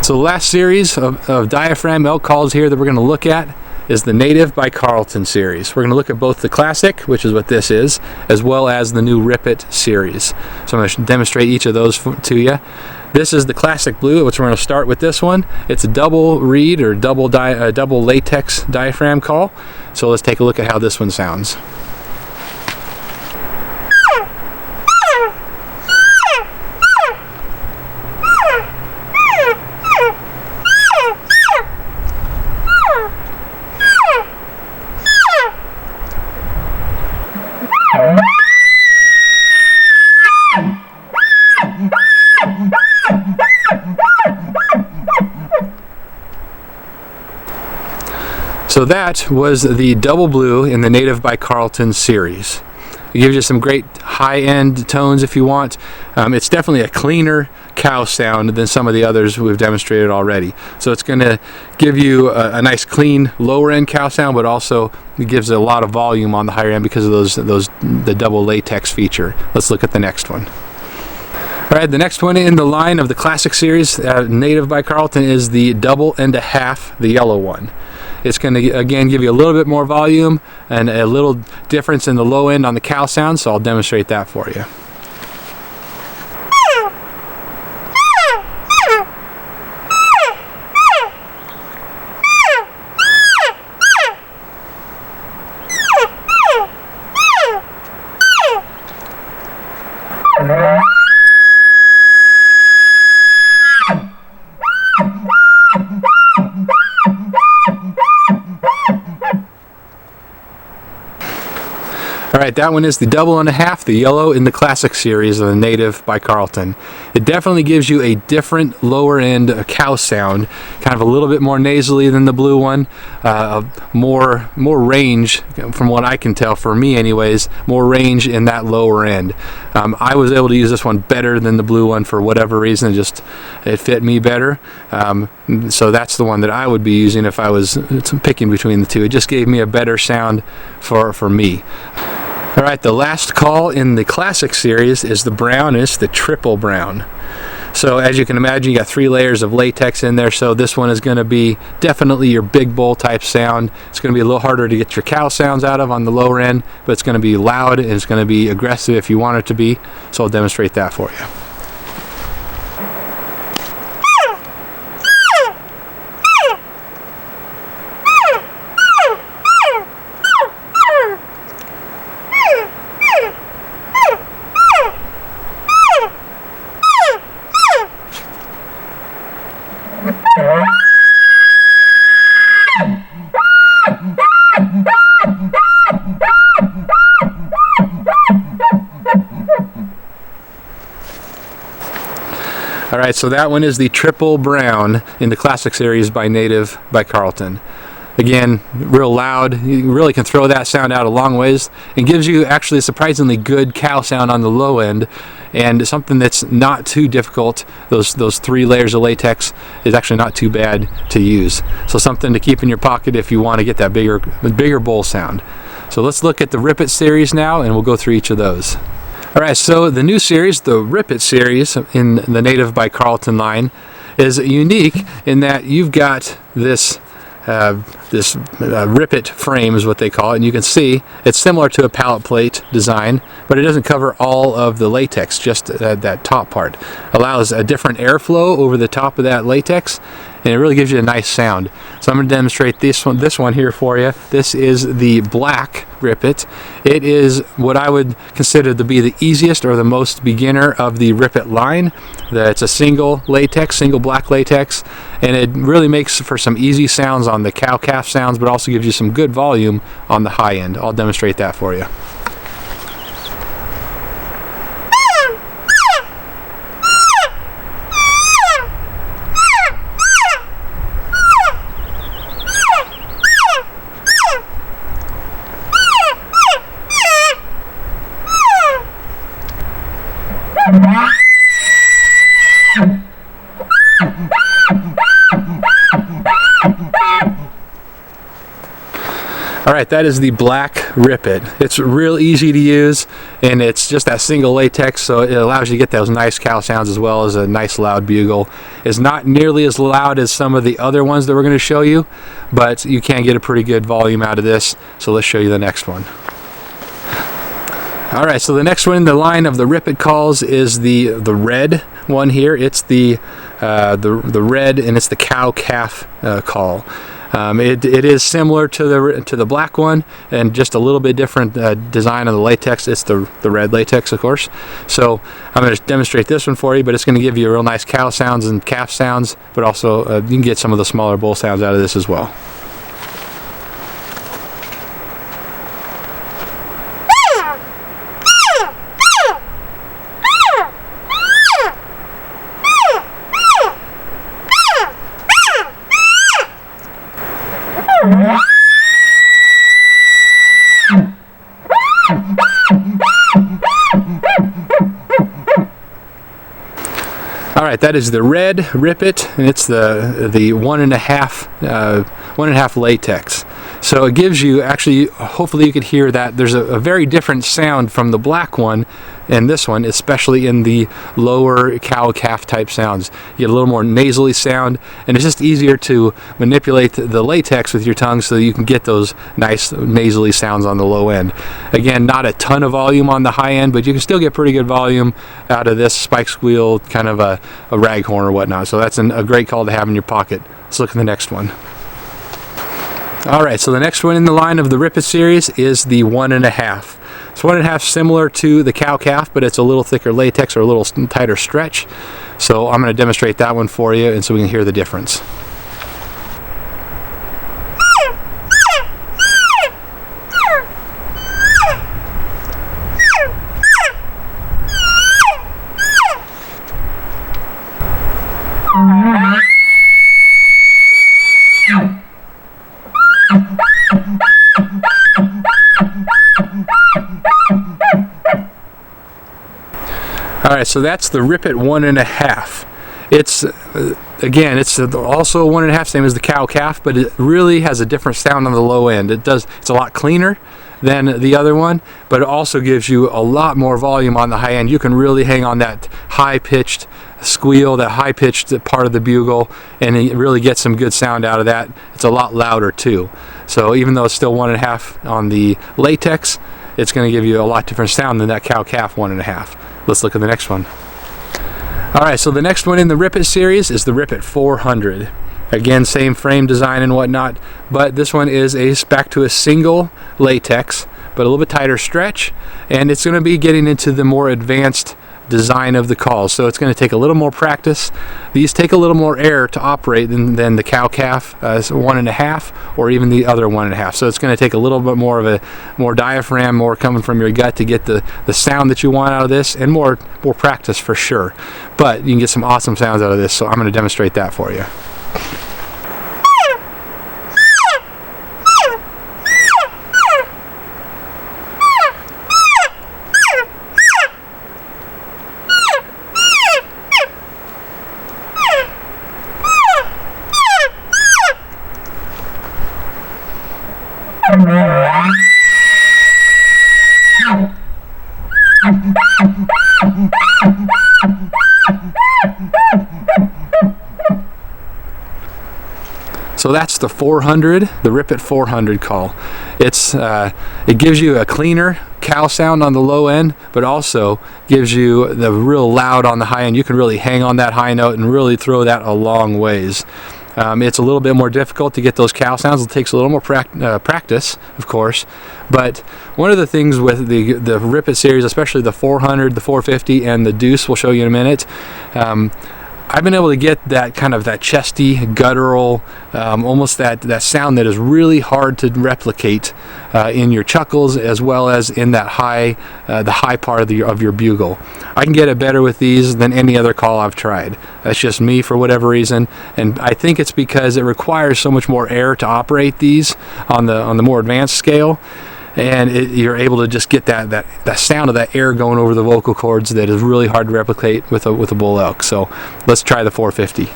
So the last series of Diaphragm Elk calls here that we're going to look at is the Native by Carlton series. We're going to look at both the Classic, which is what this is, as well as the new Rip It series. So I'm going to demonstrate each of those to you. This is the Classic Blue, which we're going to start with this one. It's a double reed or double latex diaphragm call. So let's take a look at how this one sounds. So that was the Double Blue in the Native by Carlton series. It gives you some great high-end tones if you want. It's definitely a cleaner cow sound than some of the others we've demonstrated already. So it's going to give you a nice clean lower-end cow sound, but also it gives a lot of volume on the higher end because of the double latex feature. Let's look at the next one. All right, the next one in the line of the Classic series, Native by Carlton, is the Double and a Half, the yellow one. It's going to, again, give you a little bit more volume and a little difference in the low end on the cow sound, so I'll demonstrate that for you. Alright, that one is the Double and a Half, the yellow in the Classic series of the Native by Carlton. It definitely gives you a different lower end cow sound, kind of a little bit more nasally than the blue one, more range, from what I can tell, for me anyways, more range in that lower end. I was able to use this one better than the blue one for whatever reason, it fit me better. So that's the one that I would be using if I was picking between the two. It just gave me a better sound for me. Alright, the last call in the Classic series is the brown, it's the Triple Brown. So as you can imagine, you got 3 layers of latex in there, so this one is going to be definitely your big bull type sound. It's going to be a little harder to get your cow sounds out of on the lower end, but it's going to be loud and it's going to be aggressive if you want it to be, so I'll demonstrate that for you. Alright, so that one is the Triple Brown in the Classic series by Native by Carlton. Again, real loud. You really can throw that sound out a long ways and gives you actually a surprisingly good cow sound on the low end, and something that's not too difficult. Those 3 layers of latex is actually not too bad to use. So something to keep in your pocket if you want to get that bigger bull sound. So let's look at the Rip It series now, and we'll go through each of those. Alright, so the new series, the Rip It series in the Native by Carlton line, is unique in that you've got this Rip It frame is what they call it, and you can see it's similar to a pallet plate design, but it doesn't cover all of the latex, just that top part. Allows a different airflow over the top of that latex, and it really gives you a nice sound. So I'm going to demonstrate this one here for you. This is the black Rip It. It is what I would consider to be the easiest or the most beginner of the Rip It line. It's a single black latex, and it really makes for some easy sounds on the cow-calf sounds, but also gives you some good volume on the high end. I'll demonstrate that for you. Alright, that is the black Rip-It. It's real easy to use, and it's just that single latex, so it allows you to get those nice cow sounds as well as a nice loud bugle. It's not nearly as loud as some of the other ones that we're going to show you, but you can get a pretty good volume out of this, so let's show you the next one. Alright, so the next one in the line of the Rip-It calls is the red one here. It's the red, and it's the cow-calf call. It is similar to the black one, and just a little bit different design on the latex. It's the red latex, of course. So I'm going to demonstrate this one for you, but it's going to give you real nice cow sounds and calf sounds, but also you can get some of the smaller bull sounds out of this as well. Alright, that is the red Rip-It, and it's the 1.5 latex. So it gives you, actually, hopefully you could hear that there's a very different sound from the black one and this one, especially in the lower cow-calf type sounds. You get a little more nasally sound, and it's just easier to manipulate the latex with your tongue so that you can get those nice nasally sounds on the low end. Again, not a ton of volume on the high end, but you can still get pretty good volume out of this spike squeal, kind of a raghorn or whatnot. So that's a great call to have in your pocket. Let's look at the next one. Alright, so the next one in the line of the Rip-It series is the 1.5. It's 1.5 similar to the cow-calf, but it's a little thicker latex or a little tighter stretch. So I'm going to demonstrate that one for you, and so we can hear the difference. Alright, so that's the Rip-It 1.5. It's, again, it's also 1.5, same as the cow-calf, but it really has a different sound on the low end. It's a lot cleaner than the other one, but it also gives you a lot more volume on the high end. You can really hang on that high-pitched squeal, that high-pitched part of the bugle, and you really get some good sound out of that. It's a lot louder too. So even though it's still 1.5 on the latex, it's going to give you a lot different sound than that cow-calf 1.5. Let's look at the next one. Alright, so the next one in the Rip-It series is the Rip-It 400. Again, same frame design and whatnot, but this one is back to a single latex, but a little bit tighter stretch, and it's going to be getting into the more advanced design of the calls, so it's going to take a little more practice. These take a little more air to operate than the cow-calf 1.5 or even the other 1.5, so it's going to take a little bit more of a diaphragm, more coming from your gut to get the sound that you want out of this, and more practice for sure, but you can get some awesome sounds out of this, so I'm going to demonstrate that for you. So that's the 400, the Rip-It 400 call. It gives you a cleaner cow sound on the low end, but also gives you the real loud on the high end. You can really hang on that high note and really throw that a long ways. It's a little bit more difficult to get those cow sounds. It takes a little more practice, of course. But one of the things with the Rip-It series, especially the 400, the 450, and the Deuce, we'll show you in a minute, I've been able to get that kind of that chesty, guttural, almost that sound that is really hard to replicate in your chuckles as well as in that the high part of your bugle. I can get it better with these than any other call I've tried. That's just me for whatever reason, and I think it's because it requires so much more air to operate these on the more advanced scale. And you're able to just get that sound of that air going over the vocal cords that is really hard to replicate with a bull elk. So let's try the 450.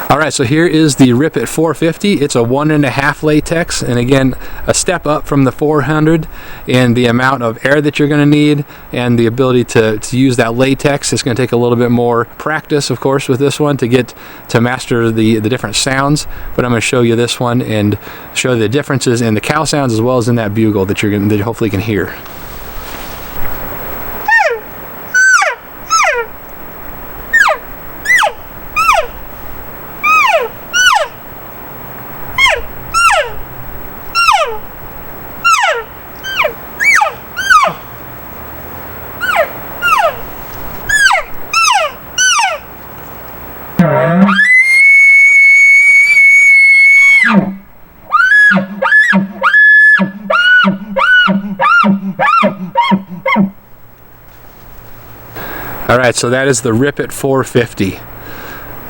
Alright, so here is the Rip It 450. It's a 1.5 latex, and again, a step up from the 400 in the amount of air that you're going to need and the ability to use that latex. It's going to take a little bit more practice, of course, with this one to master the different sounds, but I'm going to show you this one and show the differences in the cow sounds as well as in that bugle that you hopefully can hear. Alright, so that is the Rip It 450.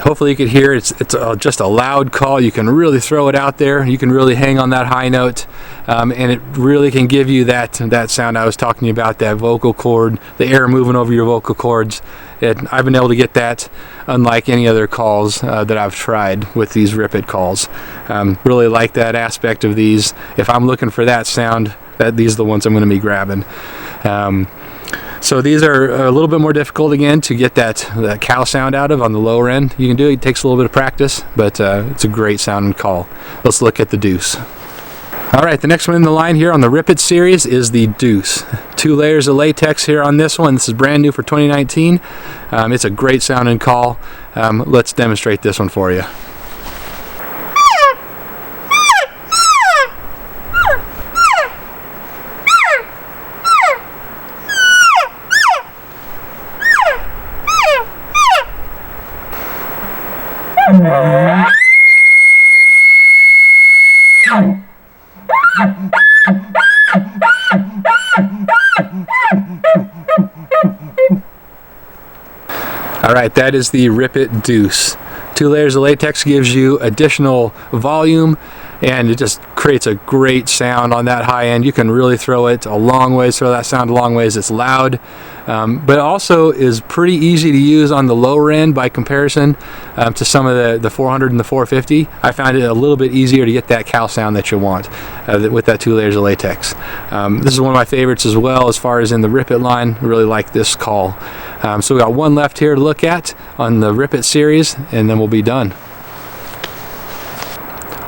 Hopefully you could hear it's just a loud call. You can really throw it out there. You can really hang on that high note, and it really can give you that sound I was talking to you about, that vocal cord, the air moving over your vocal cords. I've been able to get that unlike any other calls that I've tried with these Rip It calls. Really like that aspect of these. If I'm looking for that sound, these are the ones I'm going to be grabbing. So these are a little bit more difficult again to get that cow sound out of on the lower end. You can do it. It takes a little bit of practice, but it's a great sounding call. Let's look at the Deuce. Alright, the next one in the line here on the Rip It series is the Deuce. 2 layers of latex here on this one. This is brand new for 2019. It's a great sounding call. Let's demonstrate this one for you. Alright, that is the Rip It Deuce. 2 layers of latex gives you additional volume, and it just creates a great sound on that high end. You can really throw it a long ways, throw that sound a long ways. It's loud, but also is pretty easy to use on the lower end by comparison to some of the 400 and the 450. I found it a little bit easier to get that cow sound that you want with that 2 layers of latex. This is one of my favorites as well as far as in the Rip It line. I really like this call. So we got one left here to look at on the Rip It series, and then we'll be done.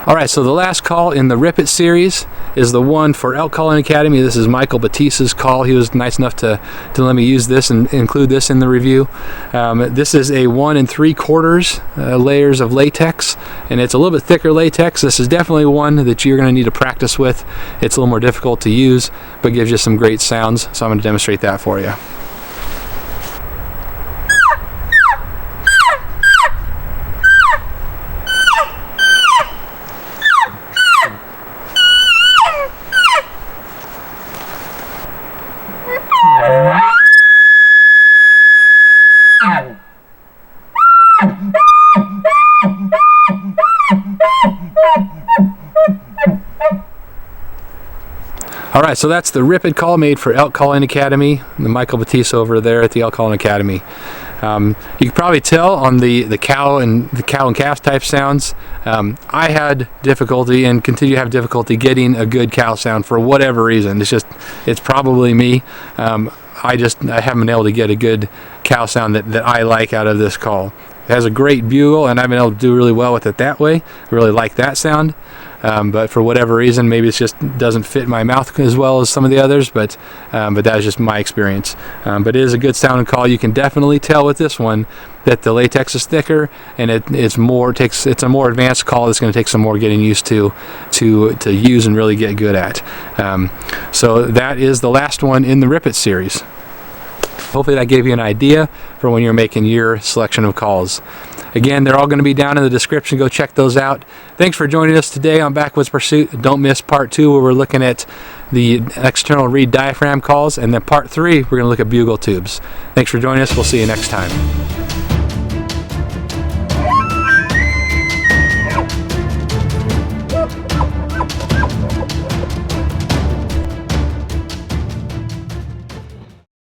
Alright, so the last call in the Rip It series is the one for Elk Calling Academy. This is Michael Batista's call. He was nice enough to let me use this and include this in the review. This is a 1 3/4 layers of latex, and it's a little bit thicker latex. This is definitely one that you're going to need to practice with. It's a little more difficult to use, but gives you some great sounds, so I'm going to demonstrate that for you. Alright, so that's the Rip It call made for Elk Calling Academy, the Michael Batista over there at the Elk Calling Academy. You can probably tell on the cow and calf type sounds. I had difficulty and continue to have difficulty getting a good cow sound for whatever reason. It's probably me. I haven't been able to get a good cow sound that I like out of this call. It has a great bugle, and I've been able to do really well with it that way. I really like that sound. But for whatever reason, maybe it just doesn't fit my mouth as well as some of the others, but that's just my experience. But it is a good sounding call. You can definitely tell with this one that the latex is thicker, and it's a more advanced call that's going to take some more getting used to use and really get good at. So that is the last one in the Rip It series. Hopefully that gave you an idea for when you're making your selection of calls. Again, they're all going to be down in the description. Go check those out. Thanks for joining us today on Backwoods Pursuit. Don't miss part 2 where we're looking at the external reed diaphragm calls, and then part 3 we're going to look at bugle tubes. Thanks for joining us. We'll see you next time.